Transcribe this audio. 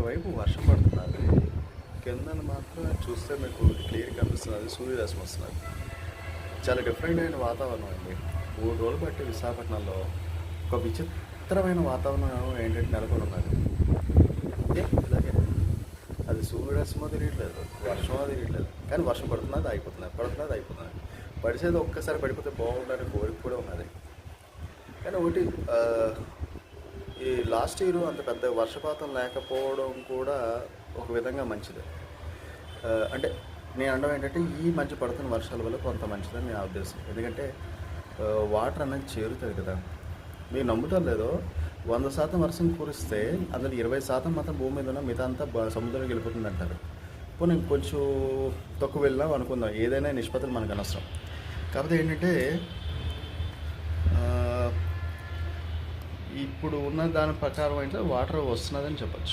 ఒకవైపు వర్షం పడుతున్నది. కిందన మాత్రం చూస్తే మీకు క్లియర్ కనిపిస్తున్నది, సూర్యరశ్మి వస్తున్నది. చాలా డిఫరెంట్ అయిన వాతావరణం అండి. 3 రోజులు బట్టి విశాఖపట్నంలో ఒక విచిత్రమైన వాతావరణం ఏంటంటే నెలకొని ఉన్నది. ఇలాగే అది సూర్యరశ్మో తెలియట్లేదు, వర్షమో తెలియట్లేదు, కానీ వర్షం పడుతున్నది అయిపోతున్నది, పడుతున్నది అయిపోతున్నది. పడిసేది ఒక్కసారి పడిపోతే బాగుండాలని కోరిక కూడా ఉన్నది. కానీ ఒకటి ఈ లాస్ట్ ఇయర్ అంత పెద్ద వర్షపాతం లేకపోవడం కూడా ఒక విధంగా మంచిది. అంటే నేను అనడం ఏంటంటే ఈ మధ్య పడుతున్న వర్షాల వల్ల కొంత మంచిదని నా ఉద్దేశం. ఎందుకంటే వాటర్ అనేది చేరుతుంది కదా. మీరు నమ్ముతారు లేదో, 100% వర్షం కురిస్తే అందులో 20% మాత్రం భూమి మీద ఉన్న మిగతా అంతా సముద్రంలోకి వెళ్ళిపోతుంది అంటారు. ఇప్పుడు నేను కొంచెం తక్కువ వెళ్ళినా అనుకుందాం, ఏదైనా నిష్పత్తులు మనకు అనవసరం. కాకపోతే ఏంటంటే ఇప్పుడు ఉన్న దాని ప్రకారం అయితే వాటర్ వస్తున్నదని చెప్పచ్చు.